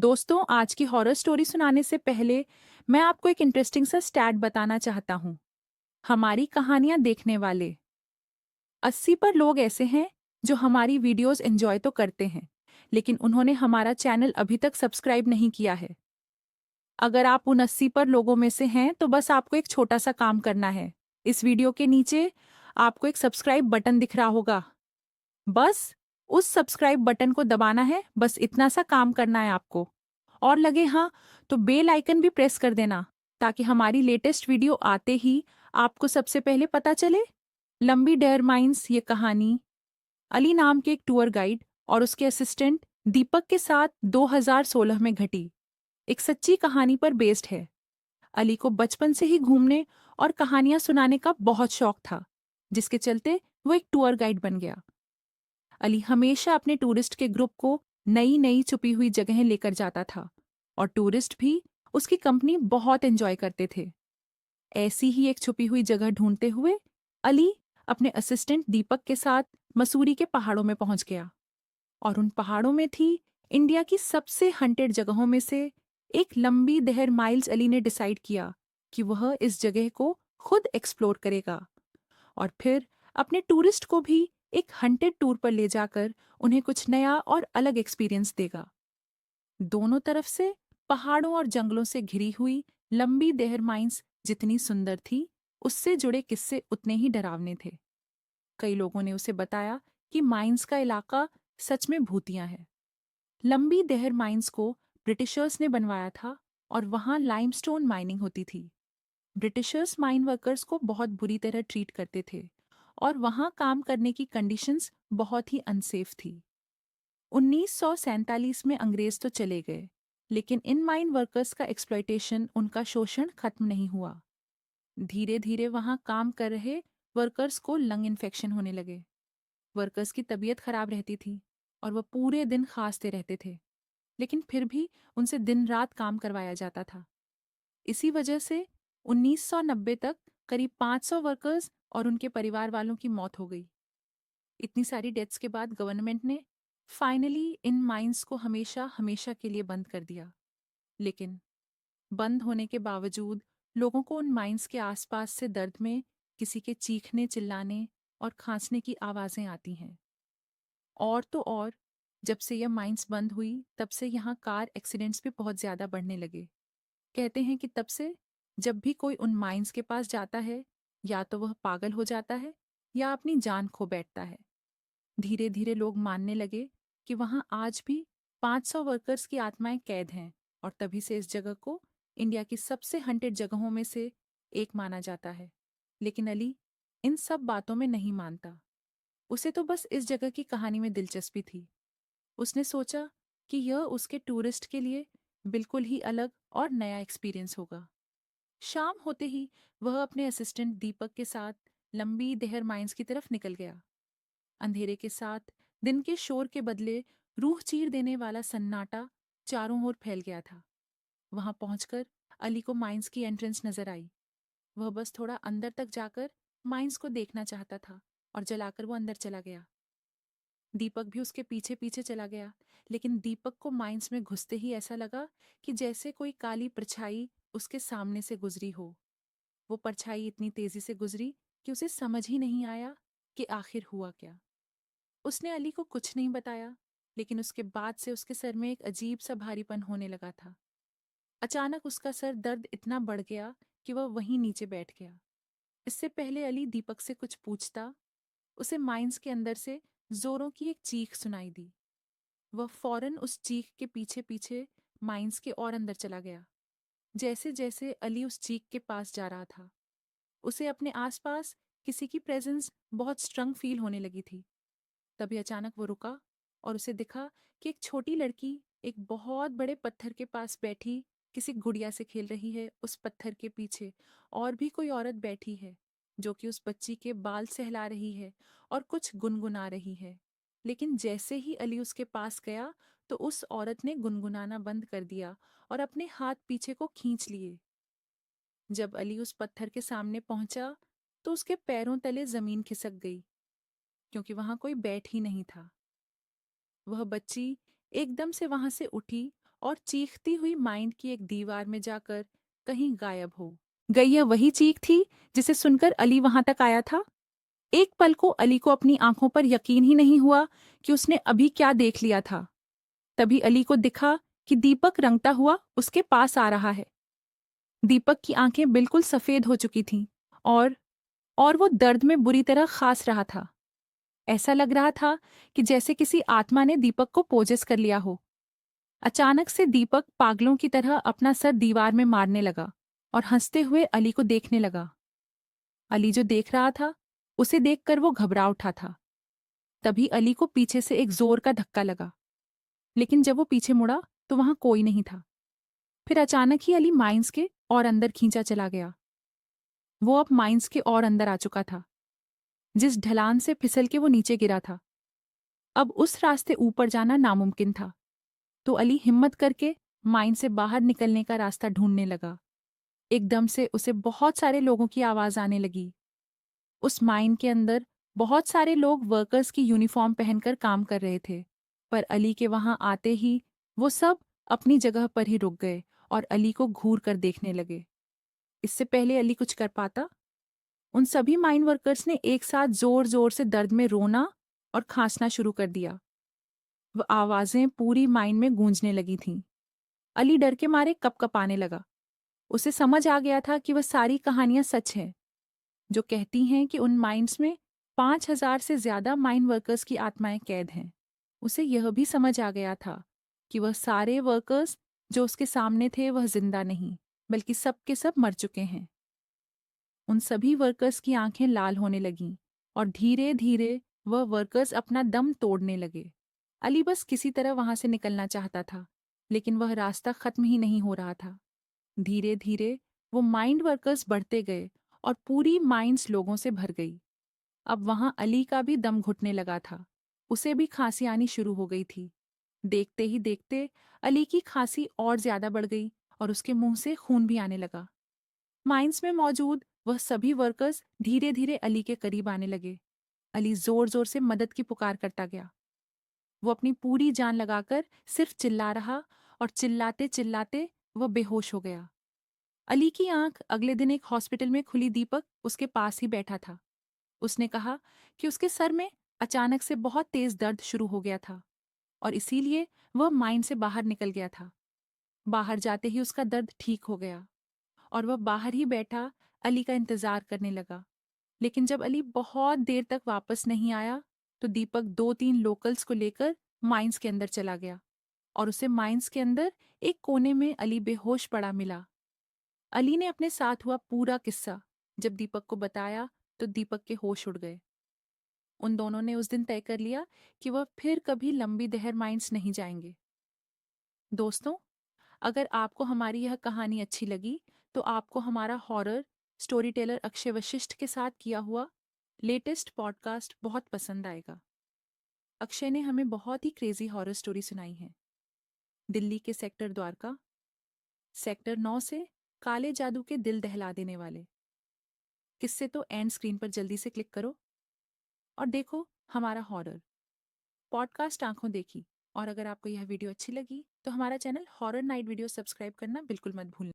दोस्तों, आज की हॉरर स्टोरी सुनाने से पहले मैं आपको एक इंटरेस्टिंग सा स्टैट बताना चाहता हूँ। हमारी कहानियां देखने वाले 80 पर लोग ऐसे हैं जो हमारी वीडियोस एंजॉय तो करते हैं, लेकिन उन्होंने हमारा चैनल अभी तक सब्सक्राइब नहीं किया है। अगर आप उन 80 पर लोगों में से हैं तो बस आपको एक छोटा सा काम करना है। इस वीडियो के नीचे आपको एक सब्सक्राइब बटन दिख रहा होगा। बस उस सब्सक्राइब बटन को दबाना है, बस इतना सा काम करना है आपको। और लगे हाँ तो बेल आइकन भी प्रेस कर देना, ताकि हमारी लेटेस्ट वीडियो आते ही आपको सबसे पहले पता चले। लंबी डेयर माइंस ये कहानी अली नाम के एक टूर गाइड और उसके असिस्टेंट दीपक के साथ 2016 में घटी एक सच्ची कहानी पर बेस्ड है। अली को बचपन से ही घूमने और कहानियां सुनाने का बहुत शौक था, जिसके चलते वो एक टूर गाइड बन गया। अली हमेशा अपने टूरिस्ट के ग्रुप को नई नई छुपी हुई जगहें लेकर जाता था, और टूरिस्ट भी उसकी कंपनी बहुत एंजॉय करते थे। ऐसी ही एक छुपी हुई जगह ढूंढते हुए अली अपने असिस्टेंट दीपक के साथ मसूरी के पहाड़ों में पहुंच गया। और उन पहाड़ों में थी इंडिया की सबसे हंटेड जगहों में से एक लंबी देहर माइल्स। अली ने डिसाइड किया कि वह इस जगह को खुद एक्सप्लोर करेगा, और फिर अपने टूरिस्ट को भी एक हंटेड टूर पर ले जाकर उन्हें कुछ नया और अलग एक्सपीरियंस देगा। दोनों तरफ से पहाड़ों और जंगलों से घिरी हुई लंबी देहर माइंस जितनी सुंदर थी, उससे जुड़े किस्से उतने ही डरावने थे। कई लोगों ने उसे बताया कि माइंस का इलाका सच में भूतिया है। लंबी देहर माइंस को ब्रिटिशर्स ने बनवाया था, और वहां लाइमस्टोन माइनिंग होती थी। ब्रिटिशर्स माइन वर्कर्स को बहुत बुरी तरह ट्रीट करते थे, और वहां काम करने की कंडीशंस बहुत ही अनसेफ थी। 1947 में अंग्रेज तो चले गए, लेकिन इन माइन वर्कर्स का एक्सप्लॉयटेशन, उनका शोषण खत्म नहीं हुआ। धीरे धीरे वहां काम कर रहे वर्कर्स को लंग इन्फेक्शन होने लगे। वर्कर्स की तबीयत खराब रहती थी, और वह पूरे दिन खांसते रहते थे, लेकिन फिर भी उनसे दिन रात काम करवाया जाता था। इसी वजह से 1990 तक करीब 500 वर्कर्स और उनके परिवार वालों की मौत हो गई। इतनी सारी डेथ्स के बाद गवर्नमेंट ने फाइनली इन माइंस को हमेशा हमेशा के लिए बंद कर दिया। लेकिन बंद होने के बावजूद लोगों को उन माइंस के आसपास से दर्द में किसी के चीखने, चिल्लाने और खांसने की आवाज़ें आती हैं। और तो और, जब से यह माइंस बंद हुई तब से यहाँ कार एक्सीडेंट्स भी बहुत ज़्यादा बढ़ने लगे। कहते हैं कि तब से जब भी कोई उन माइंस के पास जाता है, या तो वह पागल हो जाता है या अपनी जान खो बैठता है। धीरे धीरे लोग मानने लगे कि वहां आज भी 500 वर्कर्स की आत्माएं कैद हैं, और तभी से इस जगह को इंडिया की सबसे हंटेड जगहों में से एक माना जाता है। लेकिन अली इन सब बातों में नहीं मानता। उसे तो बस इस जगह की कहानी में दिलचस्पी थी। उसने सोचा कि यह उसके टूरिस्ट के लिए बिल्कुल ही अलग और नया एक्सपीरियंस होगा। शाम होते ही वह अपने असिस्टेंट दीपक के साथ लंबी देहर माइंस की तरफ निकल गया। अंधेरे के साथ दिन के शोर के बदले रूह चीर देने वाला सन्नाटा चारों ओर फैल गया था। वहां पहुंचकर अली को माइंस की एंट्रेंस नजर आई। वह बस थोड़ा अंदर तक जाकर माइंस को देखना चाहता था, और जलाकर वो अंदर चला गया। दीपक भी उसके पीछे पीछे चला गया, लेकिन दीपक को माइंस में घुसते ही ऐसा लगा कि जैसे कोई काली परछाई उसके सामने से गुजरी हो। वो परछाई इतनी तेजी से गुजरी कि उसे समझ ही नहीं आया कि आखिर हुआ क्या। उसने अली को कुछ नहीं बताया, लेकिन उसके बाद से उसके सर में एक अजीब सा भारीपन होने लगा था। अचानक उसका सर दर्द इतना बढ़ गया कि वह वहीं नीचे बैठ गया। इससे पहले अली दीपक से कुछ पूछता, उसे माइंस के अंदर से जोरों की एक चीख सुनाई दी। वह फौरन उस चीख के पीछे पीछे माइंस के और अंदर चला गया। जैसे जैसे अली उस चीख के पास जा रहा था, उसे अपने आसपास किसी की प्रेजेंस बहुत स्ट्रंग फील होने लगी थी। तभी अचानक वो रुका, और उसे दिखा कि एक छोटी लड़की एक बहुत बड़े पत्थर के पास बैठी किसी गुड़िया से खेल रही है। उस पत्थर के पीछे और भी कोई औरत बैठी है, जो कि उस बच्ची के बाल सहला रही है और कुछ गुनगुना रही है। लेकिन जैसे ही अली उसके पास गया तो उस औरत ने गुनगुनाना बंद कर दिया और अपने हाथ पीछे को खींच लिए। जब अली उस पत्थर के सामने पहुंचा तो उसके पैरों तले जमीन खिसक गई, क्योंकि वहां कोई बैठ ही नहीं था। वह बच्ची एकदम से वहां से उठी और चीखती हुई माइंड की एक दीवार में जाकर कहीं गायब हो गई। यह वही चीख थी जिसे सुनकर अली वहां तक आया था। एक पल को अली को अपनी आंखों पर यकीन ही नहीं हुआ कि उसने अभी क्या देख लिया था। तभी अली को दिखा कि दीपक रंगता हुआ उसके पास आ रहा है। दीपक की आंखें बिल्कुल सफेद हो चुकी थीं और और वो दर्द में बुरी तरह खास रहा था। ऐसा लग रहा था कि जैसे किसी आत्मा ने दीपक को पोजेस कर लिया हो। अचानक से दीपक पागलों की तरह अपना सर दीवार में मारने लगा और हंसते हुए अली को देखने लगा। अली जो देख रहा था, उसे देखकर वो घबरा उठा था। तभी अली को पीछे से एक जोर का धक्का लगा, लेकिन जब वो पीछे मुड़ा तो वहां कोई नहीं था। फिर अचानक ही अली माइंस के और अंदर खींचा चला गया। वो अब माइंस के और अंदर आ चुका था, जिस ढलान से फिसल के वो नीचे गिरा था। अब उस रास्ते ऊपर जाना नामुमकिन था, तो अली हिम्मत करके माइन से बाहर निकलने का रास्ता ढूंढने लगा। एकदम से उसे बहुत सारे लोगों की आवाज आने लगी। उस माइन के अंदर बहुत सारे लोग वर्कर्स की यूनिफॉर्म पहनकर काम कर रहे थे, पर अली के वहां आते ही वो सब अपनी जगह पर ही रुक गए और अली को घूर कर देखने लगे। इससे पहले अली कुछ कर पाता, उन सभी माइन वर्कर्स ने एक साथ जोर जोर से दर्द में रोना और खांसना शुरू कर दिया। वह आवाजें पूरी माइन में गूंजने लगी थीं। अली डर के मारे कपकपाने लगा। उसे समझ आ गया था कि वह सारी कहानियां सच हैं, जो कहती हैं कि उन माइंस में 5,000 से ज्यादा माइन वर्कर्स की आत्माएं कैद हैं। उसे यह भी समझ आ गया था कि वह सारे वर्कर्स जो उसके सामने थे वह जिंदा नहीं, बल्कि सब के सब मर चुके हैं। उन सभी वर्कर्स की आंखें लाल होने लगीं और धीरे धीरे वह वर्कर्स अपना दम तोड़ने लगे। अली बस किसी तरह वहां से निकलना चाहता था, लेकिन वह रास्ता खत्म ही नहीं हो रहा था। धीरे धीरे वो माइंड वर्कर्स बढ़ते गए और पूरी माइंड्स लोगों से भर गई। अब वहां अली का भी दम घुटने लगा था। उसे भी खांसी आनी शुरू हो गई थी। देखते ही देखते अली की खांसी और ज्यादा बढ़ गई और उसके मुंह से खून भी आने लगा। माइंस में मौजूद वह सभी वर्कर्स धीरे धीरे अली के करीब आने लगे। अली जोर जोर से मदद की पुकार करता गया। वो अपनी पूरी जान लगाकर सिर्फ चिल्ला रहा और चिल्लाते चिल्लाते वह बेहोश हो गया। अली की आंख अगले दिन एक हॉस्पिटल में खुली। दीपक उसके पास ही बैठा था। उसने कहा कि उसके सर में अचानक से बहुत तेज दर्द शुरू हो गया था और इसीलिए वह माइंड से बाहर निकल गया था। बाहर जाते ही उसका दर्द ठीक हो गया और वह बाहर ही बैठा अली का इंतजार करने लगा। लेकिन जब अली बहुत देर तक वापस नहीं आया तो दीपक 2-3 लोकल्स को लेकर माइंस के अंदर चला गया और उसे माइंस के अंदर एक कोने में अली बेहोश पड़ा मिला। अली ने अपने साथ हुआ पूरा किस्सा जब दीपक को बताया तो दीपक के होश उड़ गए। उन दोनों ने उस दिन तय कर लिया कि वह फिर कभी लंबी दहर माइंस नहीं जाएंगे। दोस्तों, अगर आपको हमारी यह कहानी अच्छी लगी तो आपको हमारा horror story teller Akshay Vashishtha के साथ किया हुआ लेटेस्ट पॉडकास्ट बहुत पसंद आएगा। अक्षय ने हमें बहुत ही क्रेजी हॉरर स्टोरी सुनाई है। दिल्ली के सेक्टर द्वारका, सेक्टर 9 से काले जादू के दिल दहला देने वाले किस्से तो एंड स्क्रीन पर जल्दी से क्लिक करो और देखो हमारा हॉरर पॉडकास्ट आंखों देखी। और अगर आपको यह वीडियो अच्छी लगी तो हमारा channel horror night video subscribe करना बिल्कुल मत भूलना।